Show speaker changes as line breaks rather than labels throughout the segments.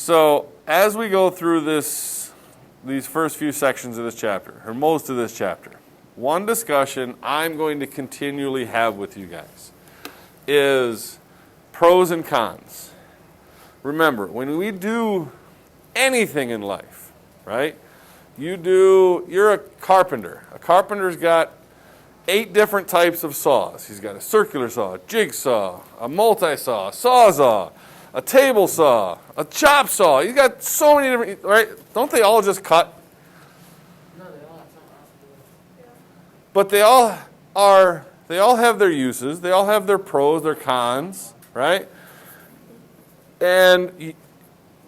So as we go through these first few sections of this chapter, or most of this chapter, one discussion I'm going to continually have with you guys is pros and cons. Remember, when we do anything in life, right? You're a carpenter. A carpenter's got 8 different types of saws. He's got a circular saw, a jigsaw, a multi-saw, a sawzall, a table saw, a chop saw. He's got so many different, right? Don't they all just cut?
No, they all have something else to do.
But they all have their uses. They all have their pros, their cons, right? And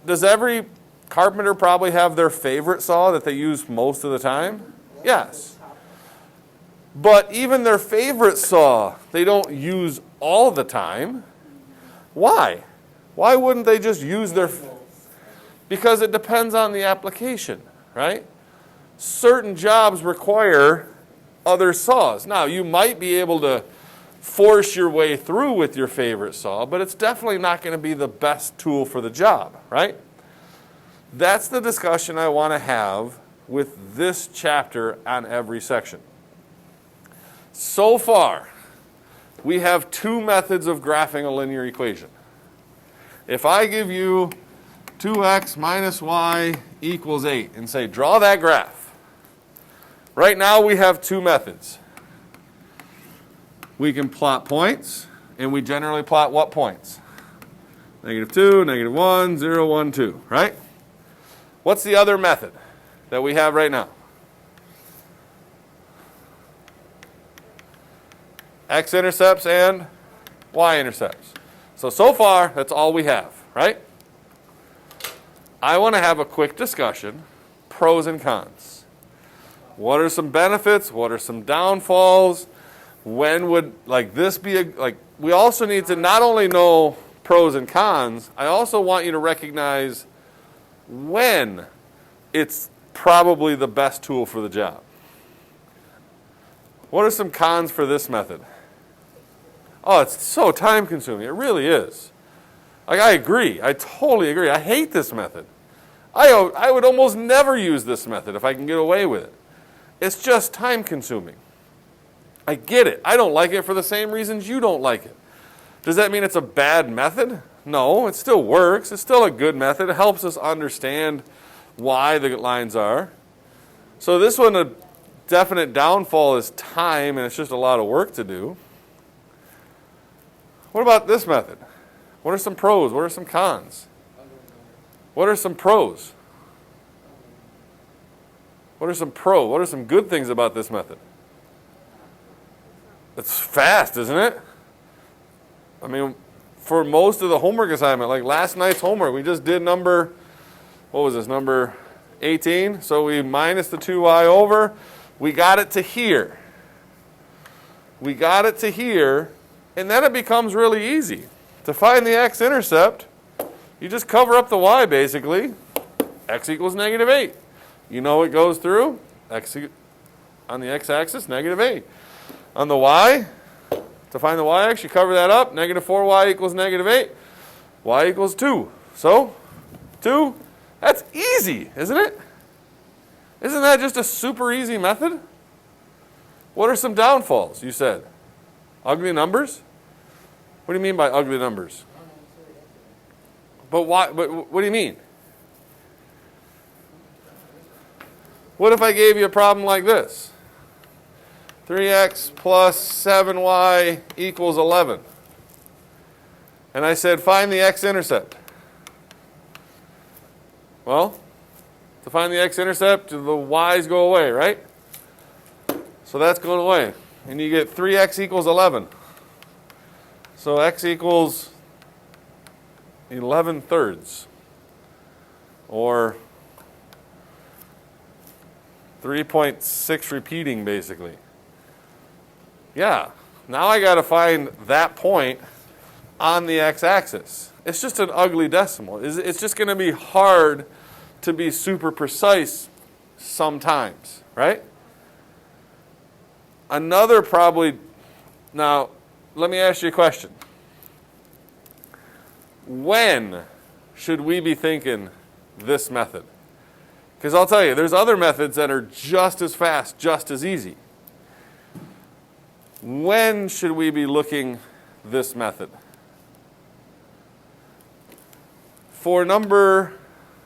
does every carpenter probably have their favorite saw that they use most of the time? Yes. But even their favorite saw, they don't use all the time. Why? Why wouldn't they just use their... Because it depends on the application, right? Certain jobs require other saws. Now, you might be able to force your way through with your favorite saw, but it's definitely not going to be the best tool for the job, right? That's the discussion I want to have with this chapter on every section. So far, we have 2 methods of graphing a linear equation. If I give you 2x minus y equals 8 and say, draw that graph. Right now we have 2 methods. We can plot points, and we generally plot what points? -2, -1, 0, 1, 2, right? What's the other method that we have right now? X-intercepts and y-intercepts. So far, that's all we have, right? I want to have a quick discussion, pros and cons. What are some benefits? What are some downfalls? When would this be we also need to not only know pros and cons, I also want you to recognize when it's probably the best tool for the job. What are some cons for this method? Oh, it's so time consuming. It really is. I agree. I totally agree. I hate this method. I would almost never use this method if I can get away with it. It's just time consuming. I get it. I don't like it for the same reasons you don't like it. Does that mean it's a bad method? No, it still works. It's still a good method. It helps us understand why the lines are. So this one, a definite downfall is time, and it's just a lot of work to do. What about this method? What are some pros? What are some cons? What are some pros? What are some good things about this method? It's fast, isn't it? I mean, for most of the homework assignment, like last night's homework, we just did number 18? So we minus the 2y over. We got it to here. And then it becomes really easy. To find the x-intercept, you just cover up the y, basically. X equals -8. You know it goes through. On the x-axis, -8. On the y, to find the y-axis, you cover that up. -4y equals -8. Y equals 2. So, 2, that's easy, isn't it? Isn't that just a super easy method? What are some downfalls, you said? Ugly numbers? What do you mean by ugly numbers? But why? But what do you mean? What if I gave you a problem like this? 3x plus 7y equals 11. And I said, find the x-intercept. Well, to find the x-intercept, the y's go away, right? So that's going away. And you get 3x equals 11. So x equals 11/3. Or 3.6 repeating, basically. Yeah, now I got to find that point on the x-axis. It's just an ugly decimal. It's just going to be hard to be super precise sometimes, right? Another probably, now let me ask you a question. When should we be thinking this method? Because I'll tell you, there's other methods that are just as fast, just as easy. When should we be looking this method? For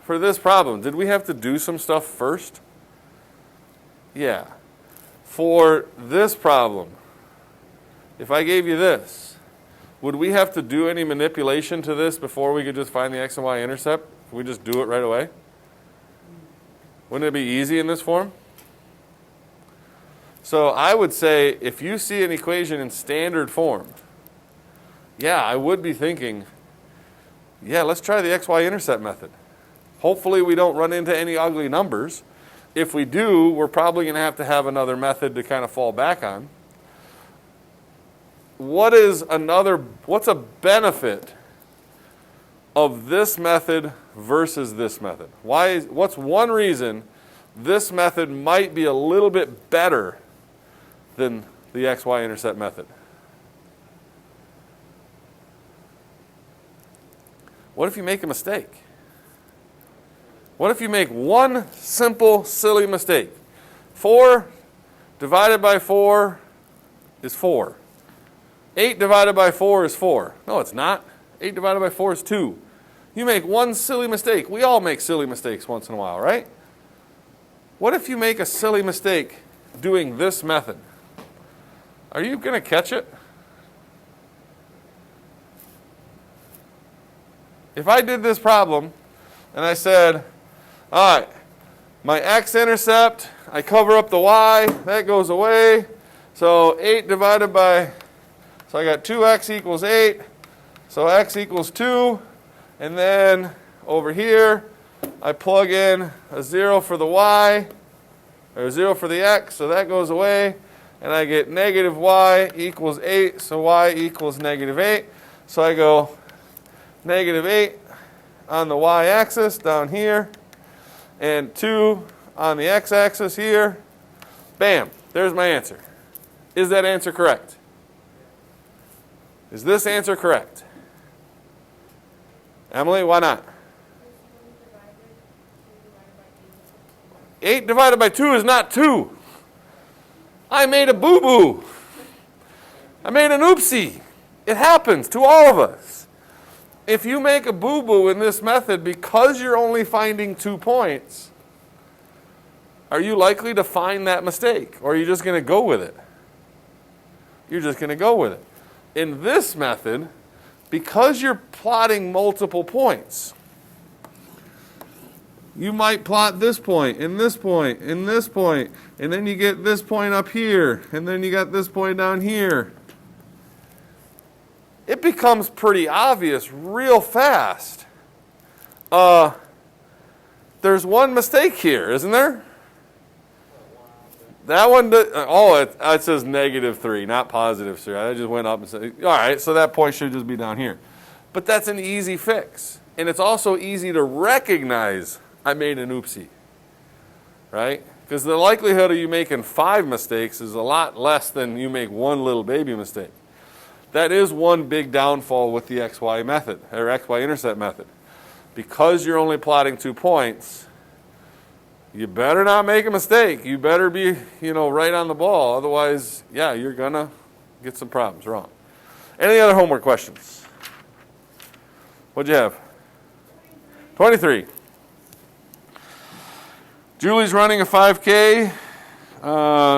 this problem, did we have to do some stuff first? Yeah. For this problem, if I gave you this, would we have to do any manipulation to this before we could just find the x and y intercept? Can we just do it right away? Wouldn't it be easy in this form? So I would say if you see an equation in standard form, yeah, I would be thinking, yeah, let's try the xy intercept method. Hopefully we don't run into any ugly numbers. If we do, we're probably going to have another method to kind of fall back on. What's a benefit of this method versus this method? What's one reason this method might be a little bit better than the xy intercept method? What if you make a mistake? What if you make one simple, silly mistake? 4 divided by 4 is 4. 8 divided by 4 is 4. No, it's not. 8 divided by 4 is 2. You make one silly mistake. We all make silly mistakes once in a while, right? What if you make a silly mistake doing this method? Are you going to catch it? If I did this problem and I said, all right, my x-intercept, I cover up the y, that goes away. So 8 divided by, so I got 2x equals 8. So x equals 2. And then over here, I plug in a 0 for the y, or 0 for the x, so that goes away. And I get negative y equals 8, so y equals negative 8. So I go negative 8 on the y-axis down here, and 2 on the x-axis here. Bam, there's my answer. Is that answer correct? Is this answer correct? Emily, why not? 8 divided by 2 is not 2. I made a boo-boo. I made an oopsie. It happens to all of us. If you make a boo-boo in this method because you're only finding 2 points, are you likely to find that mistake? Or are you just going to go with it? You're just going to go with it. In this method, because you're plotting multiple points, you might plot this point, and this point, and this point, and then you get this point up here, and then you got this point down here. It becomes pretty obvious real fast. There's one mistake here, isn't there? That one, it says negative 3, not positive 3. I just went up and said, all right, so that point should just be down here. But that's an easy fix. And it's also easy to recognize I made an oopsie, right? Because the likelihood of you making 5 mistakes is a lot less than you make one little baby mistake. That is one big downfall with the XY method, or XY intercept method. Because you're only plotting 2 points, you better not make a mistake. You better be, right on the ball. Otherwise, yeah, you're going to get some problems wrong. Any other homework questions? What'd you have? 23. Julie's running a 5K.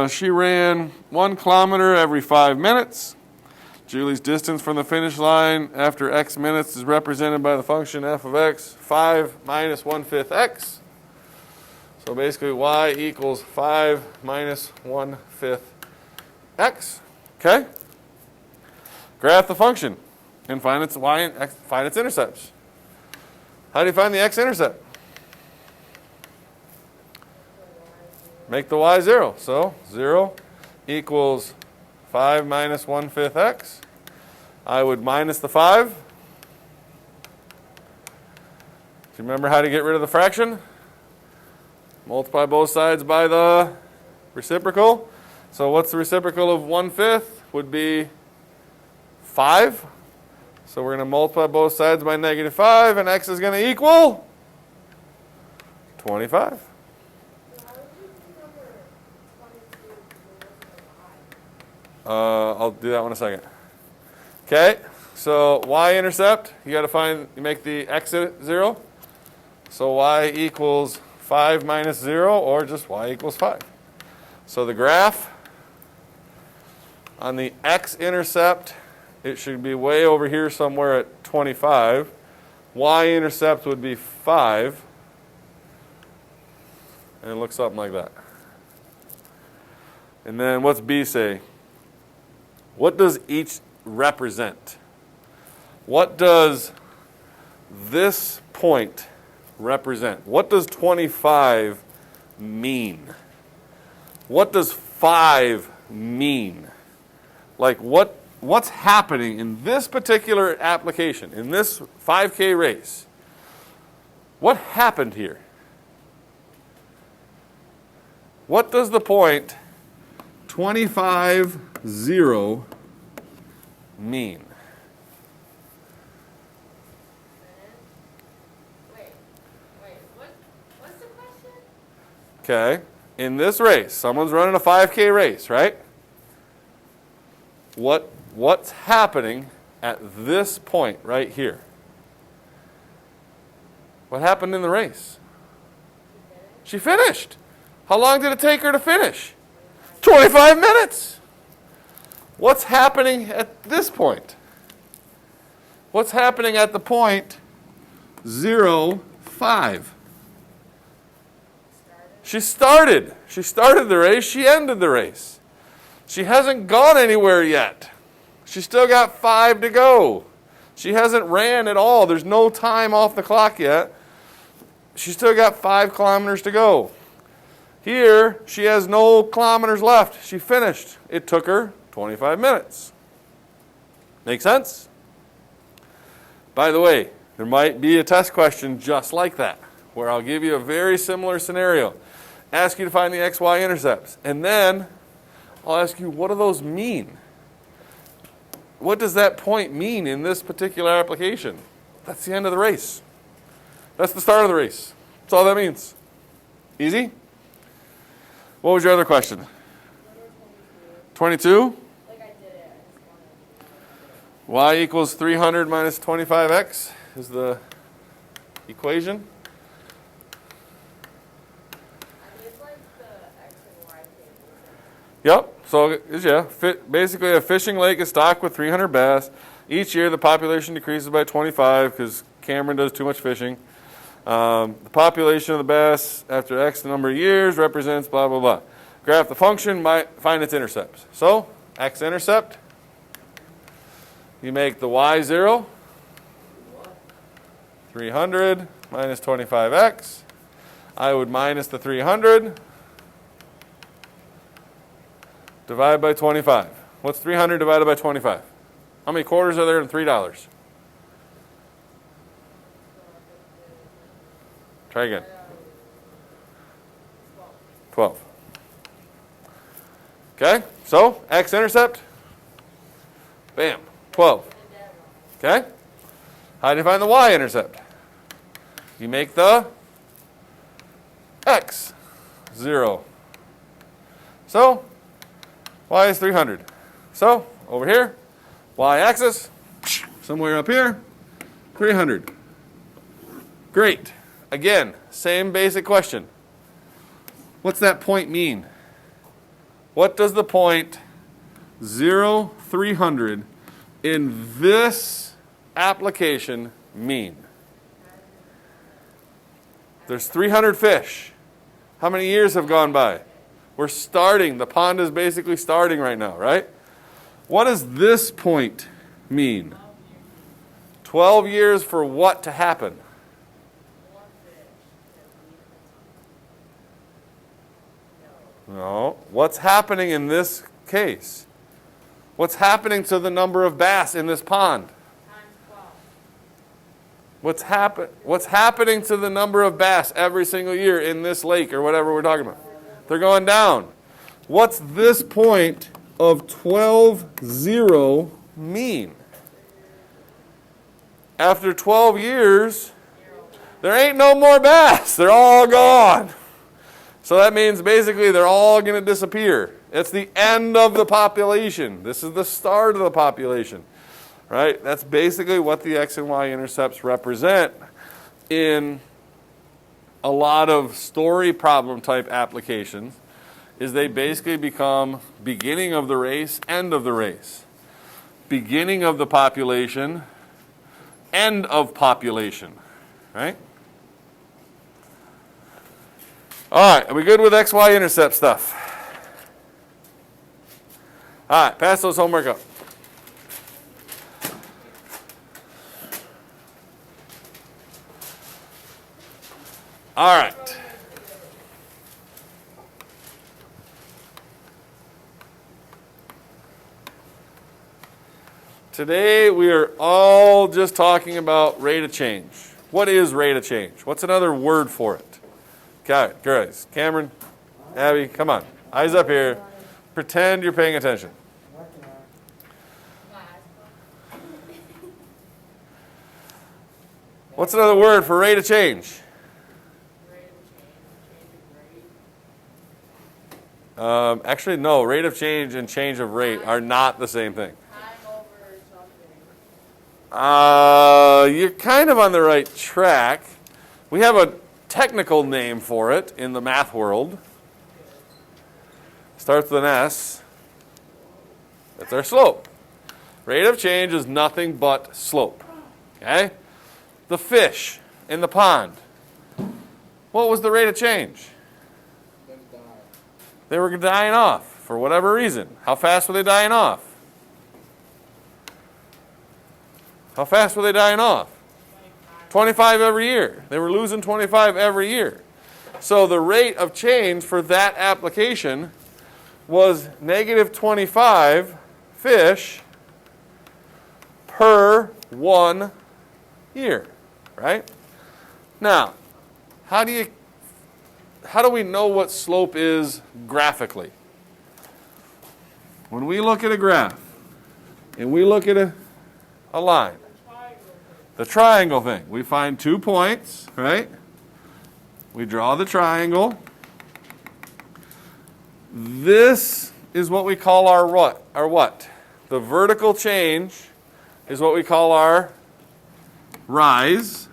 She ran 1 kilometer every 5 minutes. Julie's distance from the finish line after X minutes is represented by the function f of x, 5 minus 1/5 x. So basically y equals 5 minus 1/5 x. Okay? Graph the function and find its intercepts. How do you find the x-intercept? Make the y 0. So 0 equals 5 minus 1/5 x. I would minus the 5. Do you remember how to get rid of the fraction? Multiply both sides by the reciprocal. So what's the reciprocal of 1/5? Would be 5. So we're going to multiply both sides by -5, and x is going to equal 25. I'll do that one in a second. Okay, so y-intercept, you make the x at 0. So y equals 5 minus 0, or just y equals 5. So the graph on the x-intercept, it should be way over here somewhere at 25. Y-intercept would be 5. And it looks something like that. And then what's B say? What does each represent? What does this point represent? What does 25 mean? What does 5 mean? Like what's happening in this particular application, in this 5K race? What happened here? What does the point 25, 0 mean?
What's the question?
Okay, in this race, someone's running a 5K race, right? What's happening at this point right here? What happened in the race? She finished. How long did it take her to finish? 25 minutes. What's happening at this point? What's happening at the point 0, 5? She started. She started the race. She ended the race. She hasn't gone anywhere yet. She's still got 5 to go. She hasn't ran at all. There's no time off the clock yet. She's still got 5 kilometers to go. Here, she has no kilometers left. She finished. It took her 25 minutes. Make sense? By the way, there might be a test question just like that, where I'll give you a very similar scenario. Ask you to find the x, y intercepts. And then I'll ask you, what do those mean? What does that point mean in this particular application? That's the end of the race. That's the start of the race. That's all that means. Easy? What was your other question? 22?
Like I did it.
Y equals 300 minus 25x is the equation.
It's like the X and Y tables.
Yep. So, basically a fishing lake is stocked with 300 bass. Each year the population decreases by 25 because Cameron does too much fishing. The population of the bass after X number of years represents blah, blah, blah. Graph the function, find its intercepts. So, x-intercept, you make the y 0, 300 minus 25x. I would minus the 300, divide by 25. What's 300 divided by 25? How many quarters are there in $3? Try again. 12. Okay, so x-intercept, bam, 12. Okay? How do you find the y-intercept? You make the x 0. So, y is 300. So, over here, y-axis, somewhere up here, 300. Great. Again, same basic question. What's that point mean? What does the point 0, 300 in this application mean? There's 300 fish. How many years have gone by? We're starting. The pond is basically starting right now, right? What does this point mean? 12 years for what to happen? No. What's happening in this case? What's happening to the number of bass in this pond? What's happening to the number of bass every single year in this lake or whatever we're talking about? They're going down. What's this point of 12, 0 mean? After 12 years, there ain't no more bass. They're all gone. So that means basically they're all going to disappear. It's the end of the population. This is the start of the population, right? That's basically what the x and y intercepts represent in a lot of story problem type applications, is they basically become beginning of the race, end of the race. Beginning of the population, end of population, right? All right, are we good with x, y intercept stuff? All right, pass those homework up. All right. Today we are all just talking about rate of change. What is rate of change? What's another word for it? Got it, guys. Cameron, Abby, come on. Eyes up here. Pretend you're paying attention. What's another word for rate of change? Actually, no. Rate of change and change of rate are not the same thing. You're kind of on the right track. We have a technical name for it in the math world. Starts with an S. That's our slope. Rate of change is nothing but slope. Okay? The fish in the pond. What was the rate of change? They were dying off for whatever reason. How fast were they dying off? How fast were they dying off? 25 every year. They were losing 25 every year. So the rate of change for that application was negative 25 fish per 1 year, right? Now, how do we know what slope is graphically? When we look at a graph and we look at a line, the triangle thing, we find 2 points, right? We draw the triangle. This is what we call our what? Our what? The vertical change is what we call our rise.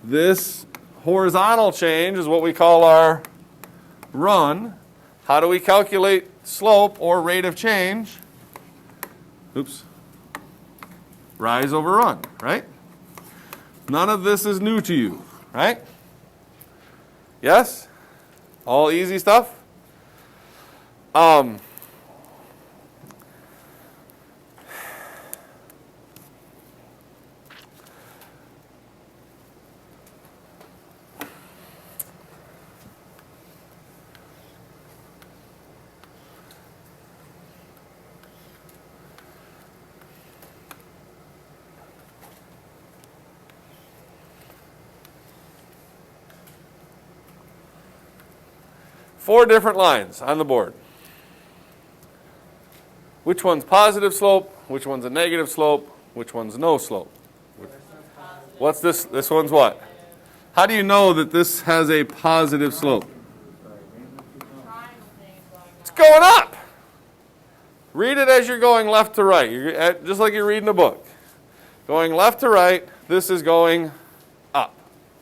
This horizontal change is what we call our run. How do we calculate slope or rate of change? Oops. Rise over run, right? None of this is new to you, right? Yes? All easy stuff? Four different lines on the board. Which one's positive slope? Which one's a negative slope? Which one's no slope? What's this? This one's what? How do you know that this has a positive slope? It's going up. Read it as you're going left to right, just like you're reading a book. Going left to right, this is going up.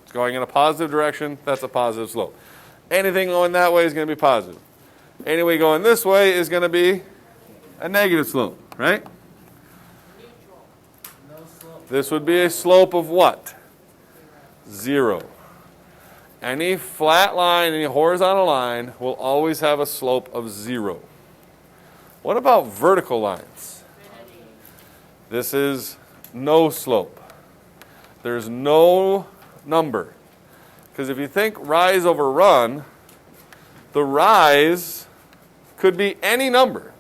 It's going in a positive direction, that's a positive slope. Anything going that way is going to be positive. Any going this way is going to be a negative slope, right? This would be a slope of what? 0. Any flat line, any horizontal line will always have a slope of 0. What about vertical lines? This is no slope. There's no number. Because if you think rise over run, the rise could be any number.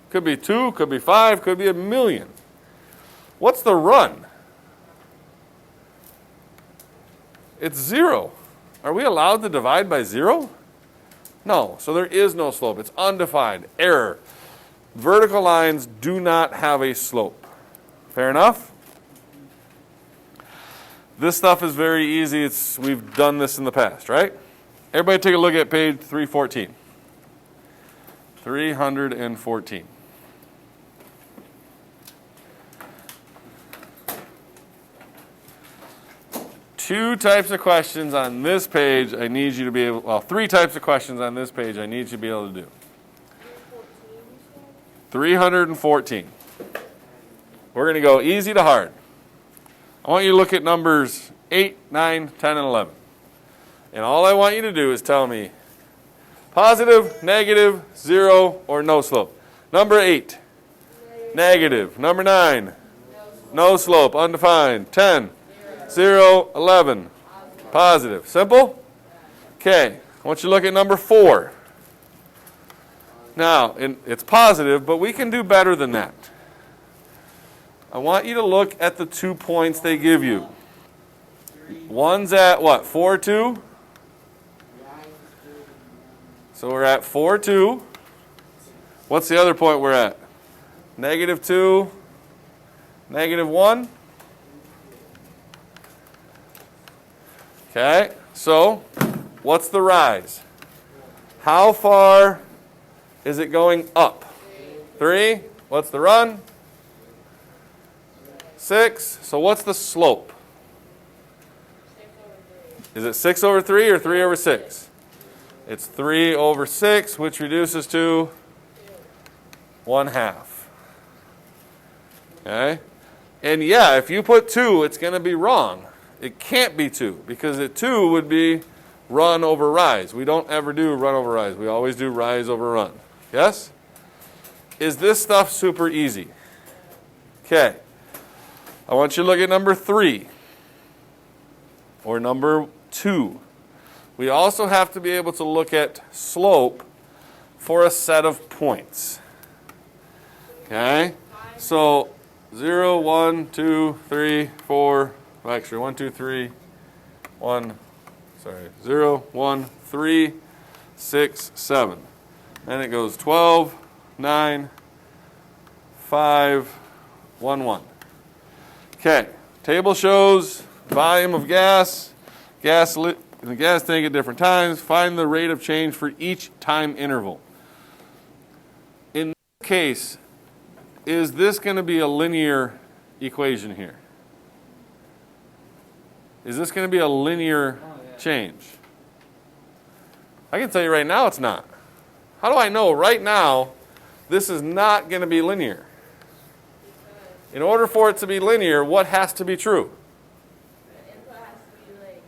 Could be 2, could be 5, could be 1,000,000. What's the run? It's 0. Are we allowed to divide by 0? No. So there is no slope. It's undefined. Error. Vertical lines do not have a slope. Fair enough? This stuff is very easy. We've done this in the past, right? Everybody take a look at page 314. 314. Two types of questions on this page I need you to be able, well, three types of questions on this page I need you to be able to do. 314. We're going to go easy to hard. I want you to look at numbers 8, 9, 10, and 11. And all I want you to do is tell me positive, negative, 0, or no slope. Number 8, negative. Number 9, no slope, undefined. 10, 0, 11, positive. Simple? Okay, I want you to look at number 4. Now, it's positive, but we can do better than that. I want you to look at the 2 points they give you. One's at what, 4, 2? So we're at 4, 2. What's the other point we're at? Negative 2, negative 1. Okay, so what's the rise? How far is it going up? 3. What's the run? 6. So what's the slope? Is it 6 over 3 or 3 over 6? It's 3 over 6, which reduces to 1/2. Okay? And yeah, if you put 2, it's going to be wrong. It can't be 2, because the 2 would be run over rise. We don't ever do run over rise. We always do rise over run. Yes? Is this stuff super easy? Okay. I want you to look at number 3 or number 2. We also have to be able to look at slope for a set of points. Okay? So 0, 1, 2, 3, 4, well, actually 1, 2, 3, 0, 1, 3, 6, 7. Then it goes 12, 9, 5, 1, 1. Okay, table shows volume of gas, in the gas tank at different times. Find the rate of change for each time interval. In this case, is this going to be a linear equation here? Is this going to be a linear change? I can tell you right now it's not. How do I know right now this is not going to be linear? In order for it to be linear, what has to be true?
The input has to be like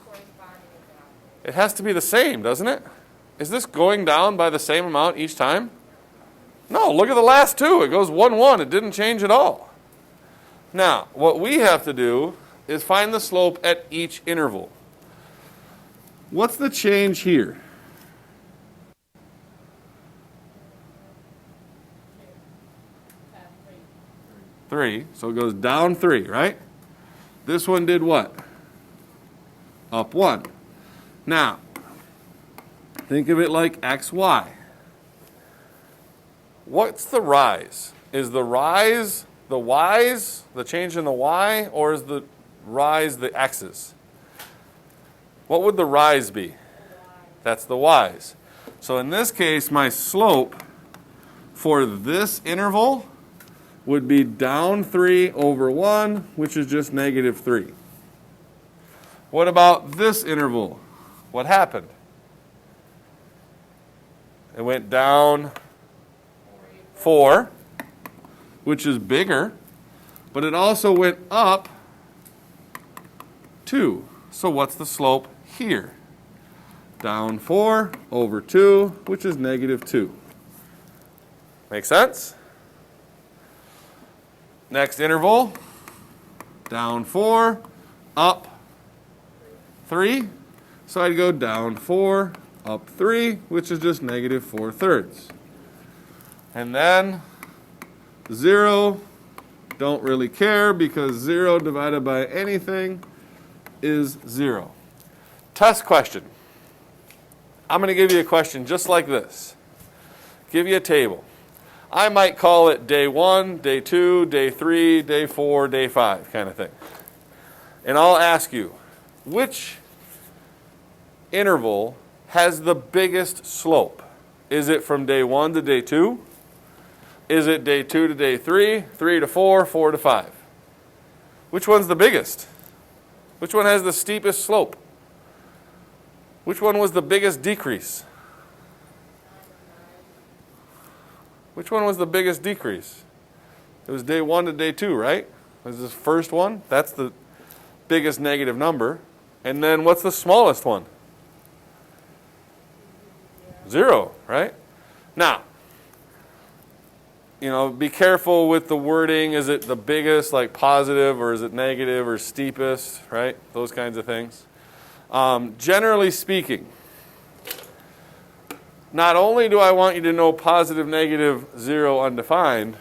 corresponding with the output.
It has to be the same, doesn't it? Is this going down by the same amount each time? No, look at the last 2. It goes 1, 1. It didn't change at all. Now, what we have to do is find the slope at each interval. What's the change here? 3, so it goes down 3, right? This one did what? Up 1. Now, think of it like x, y. What's the rise? Is the rise the y's, the change in the y, or is the rise the x's? What would the rise be? That's the y's. So in this case, my slope for this interval would be down 3 over 1, which is just negative 3. What about this interval? What happened? It went down 4, which is bigger, but it also went up 2. So what's the slope here? Down 4 over 2, which is negative 2. Make sense? Next interval, down 4, up 3. So I'd go down 4, up 3, which is just negative 4/3. And then 0, don't really care because 0 divided by anything is 0. Test question. I'm going to give you a question just like this. Give you a table. I might call it day 1, day 2, day 3, day 4, day 5 kind of thing. And I'll ask you, which interval has the biggest slope? Is it from day 1 to day 2? Is it day 2 to day 3, 3 to 4, 4 to 5? Which one's the biggest? Which one has the steepest slope? Which one was the biggest decrease? Which one was the biggest decrease? It was day 1 to day 2, right? Was this first one? That's the biggest negative number. And then what's the smallest one? 0, right? Now, be careful with the wording. Is it the biggest, like positive, or is it negative or steepest, right? Those kinds of things. Generally speaking, not only do I want you to know positive, negative, 0, undefined,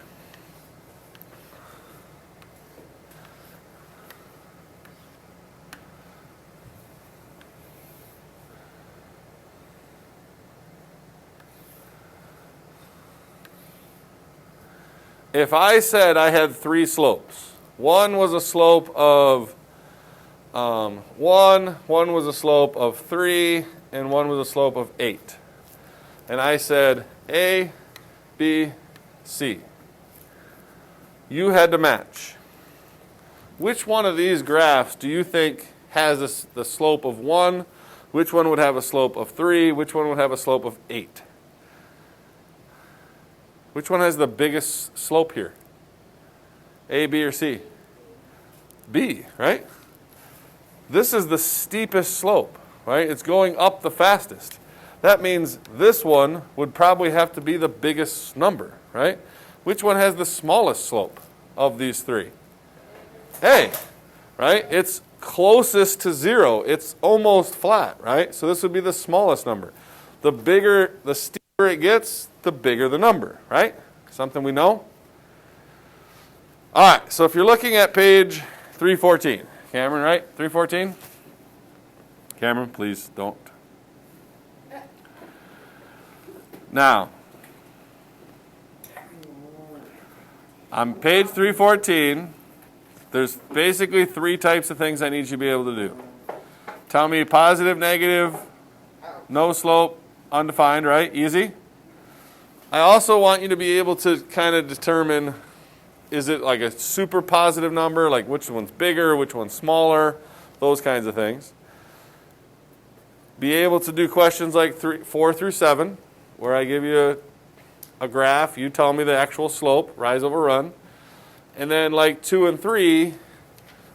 if I said I had 3 slopes, one was a slope of 1, one was a slope of 3, and one was a slope of 8. And I said A, B, C. You had to match. Which one of these graphs do you think has the slope of 1? Which one would have a slope of 3? Which one would have a slope of 8? Which one has the biggest slope here? A, B, or C? B, right? This is the steepest slope, right? It's going up the fastest. That means this one would probably have to be the biggest number, right? Which one has the smallest slope of these 3? A, right? It's closest to 0. It's almost flat, right? So this would be the smallest number. The steeper it gets, the bigger the number, right? Something we know? All right, so if you're looking at page 314, Cameron, right? 314? Cameron, please don't. Now, on page 314, there's basically 3 types of things I need you to be able to do. Tell me positive, negative, no slope, undefined, right? Easy. I also want you to be able to kind of determine, is it like a super positive number, like which one's bigger, which one's smaller, those kinds of things. Be able to do questions like 4 through 7, where I give you a graph, you tell me the actual slope, rise over run. And then like 2 and 3,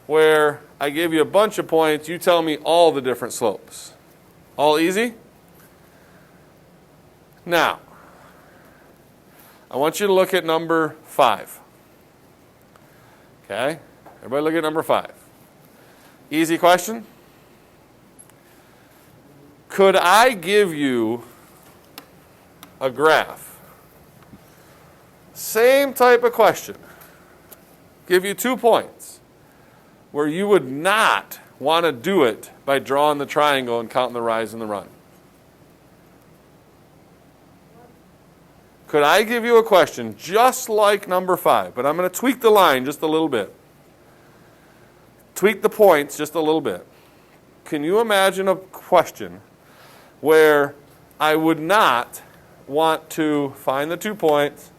where I give you a bunch of points, you tell me all the different slopes. All easy? Now, I want you to look at number 5. Okay? Everybody look at number 5. Easy question. Could I give you a graph? Same type of question. Give you 2 points where you would not want to do it by drawing the triangle and counting the rise and the run. Could I give you a question just like number 5, but I'm going to tweak the line just a little bit. Tweak the points just a little bit. Can you imagine a question where I would not want to find the 2 points,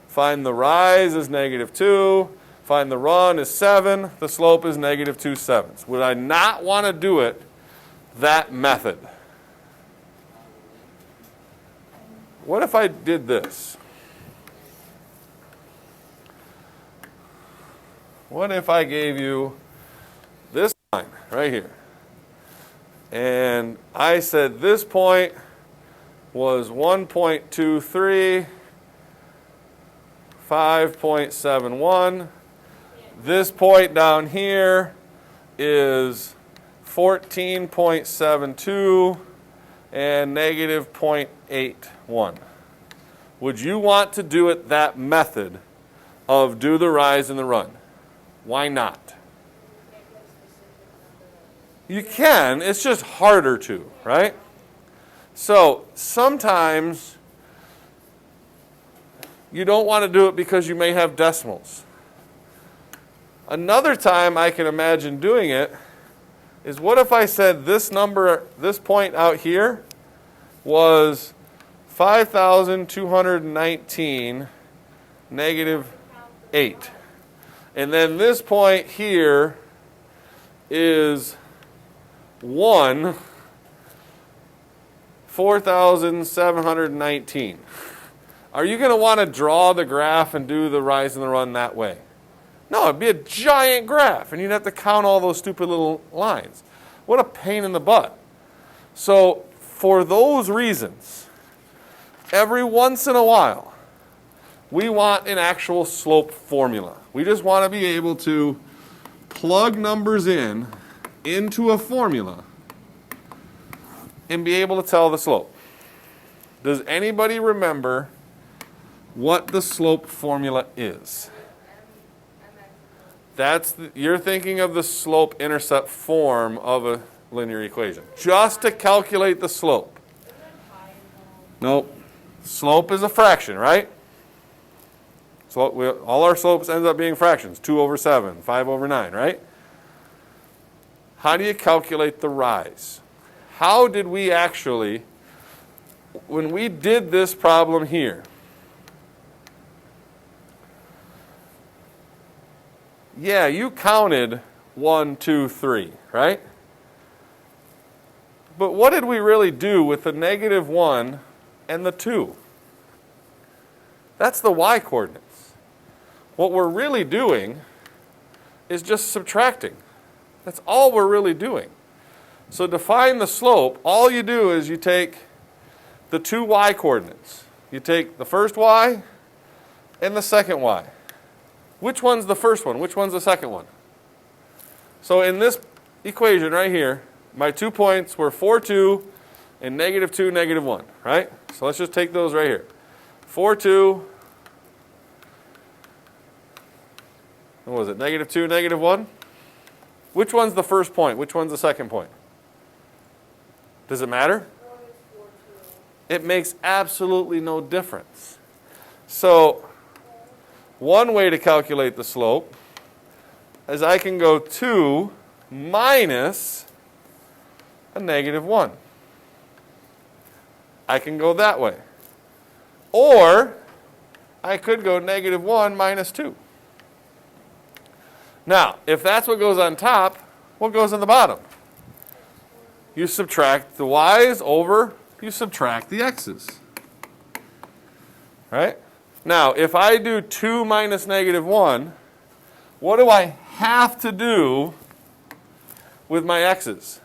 find the rise is -2, find the run is 7, the slope is -2/7? Would I not want to do it that method? What if I did this? What if I gave you this line right here? And I said this point was 1.23, 5.71. This point down here is 14.72 and -0.81. Would you want to do it that method of do the rise and the run? Why not? You can, it's just harder to, right? So sometimes you don't want to do it because you may have decimals. Another time I can imagine doing it is, what if I said this number, this point out here was 5,219 negative 8. And then this point here is 4,719. Are you going to want to draw the graph and do the rise and the run that way? No, it'd be a giant graph, and you'd have to count all those stupid little lines. What a pain in the butt. So for those reasons, every once in a while, we want an actual slope formula. We just want to be able to plug numbers into a formula and be able to tell the slope. Does anybody remember what the slope formula is? You're thinking of the slope-intercept form of a linear equation. Just to calculate the slope. Nope. Slope is a fraction, right? So all our slopes end up being fractions. 2 over 7, 5 over 9, right? How do you calculate the rise? How did we actually, when we did this problem here, yeah, you counted 1, 2, 3, right? But what did we really do with the negative 1 and the 2? That's the y-coordinates. What we're really doing is just subtracting. That's all we're really doing. So to find the slope, all you do is you take the two y-coordinates. You take the first y and the second y. Which one's the first one? Which one's the second one? So in this equation right here, my 2 points were 4, 2, and negative 2, negative 1, right? So let's just take those right here. 4, 2, what was it? Negative 2, negative 1? Which one's the first point? Which one's the second point? Does it matter? It makes absolutely no difference. So one way to calculate the slope is I can go 2 minus a negative 1. I can go that way. Or I could go negative 1 minus 2. Now, if that's what goes on top, what goes on the bottom? You subtract the y's over, you subtract the x's. Right? Now, if I do 2 minus negative 1, what do I have to do with my x's?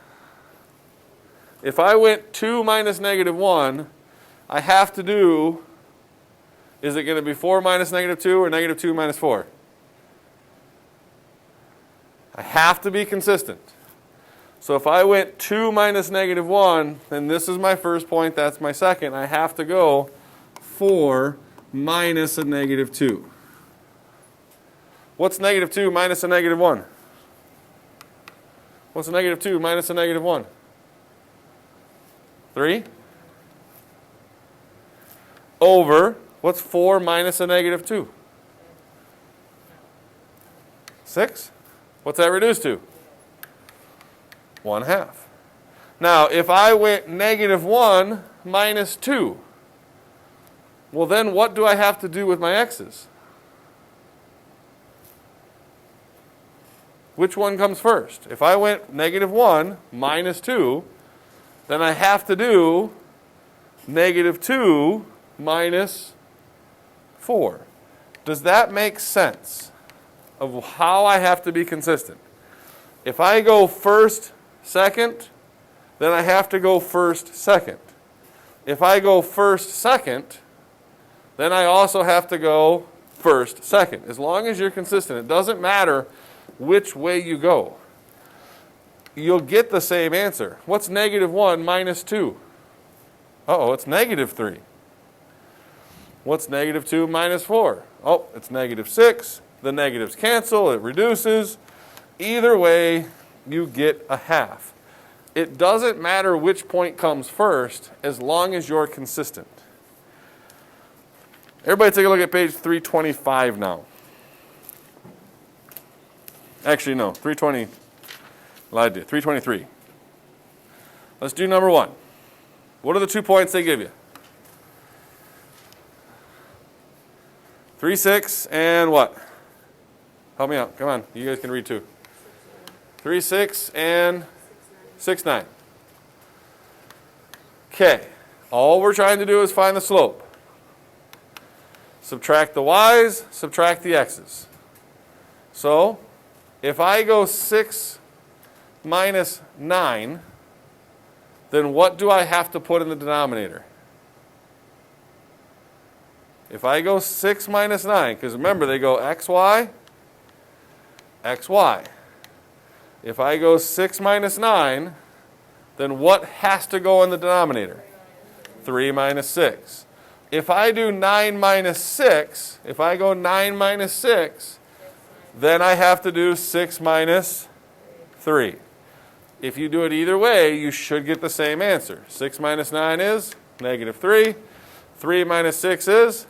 If I went 2 minus negative 1, I have to do, is it going to be 4 minus negative 2 or negative 2 minus 4? I have to be consistent. So if I went 2 minus negative 1, then this is my first point, that's my second. I have to go 4 minus a negative 2. What's negative 2 minus a negative 1? What's a negative 2 minus a negative 1? 3? Over, what's 4 minus a negative 2? 6? What's that reduced to? 1/2. Now, if I went negative 1 minus 2, well then what do I have to do with my x's? Which one comes first? If I went negative 1 minus 2, then I have to do negative 2 minus 4. Does that make sense of how I have to be consistent? If I go first, second, then I have to go first, second. If I go first, second, then I also have to go first, second. As long as you're consistent, it doesn't matter which way you go. You'll get the same answer. What's negative 1 minus 2? Uh-oh, it's negative 3. What's negative 2 minus 4? Oh, it's negative 6. The negatives cancel, it reduces. Either way, you get a half. It doesn't matter which point comes first as long as you're consistent. Everybody take a look at page 325 now. Actually, no, 320, lied to you, 323. Let's do number 1. What are the 2 points they give you? 3, 6, and what? Help me out. Come on. You guys can read too. 3, 6, and 6, 9. Okay. All we're trying to do is find the slope. Subtract the y's, subtract the x's. So, if I go 6 minus 9, then what do I have to put in the denominator? If I go 6 minus 9, because remember they go xy, xy. If I go 6 minus 9, then what has to go in the denominator? 3 minus 6. If I do 9 minus 6, if I go 9 minus 6, then I have to do 6 minus 3. If you do it either way, you should get the same answer. 6 minus 9 is negative 3. 3 minus 6 is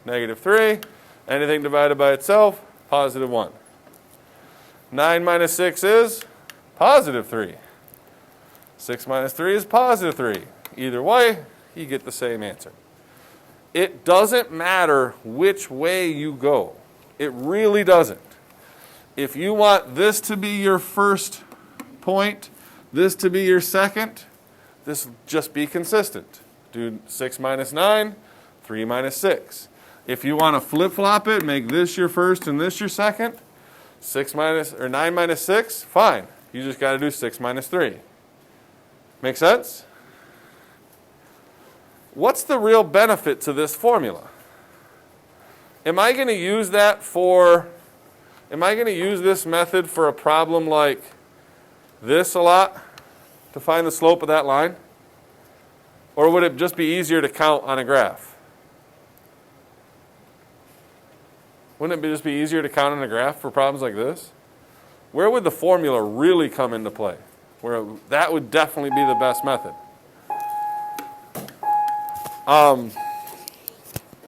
negative 3. Anything divided by itself, positive 1. 9 minus 6 is positive 3. 6 minus 3 is positive 3. Either way, you get the same answer. It doesn't matter which way you go. It really doesn't. If you want this to be your first point, this to be your second, this just be consistent. Do 6 minus 9, 3 minus 6. If you want to flip-flop it, make this your first and this your second, 9 minus 6, fine. You just got to do 6 minus 3. Make sense? What's the real benefit to this formula? Am I going to use this method for a problem like this a lot to find the slope of that line? Or would it just be easier to count on a graph? Wouldn't it just be easier to count on a graph for problems like this? Where would the formula really come into play? Where that would definitely be the best method.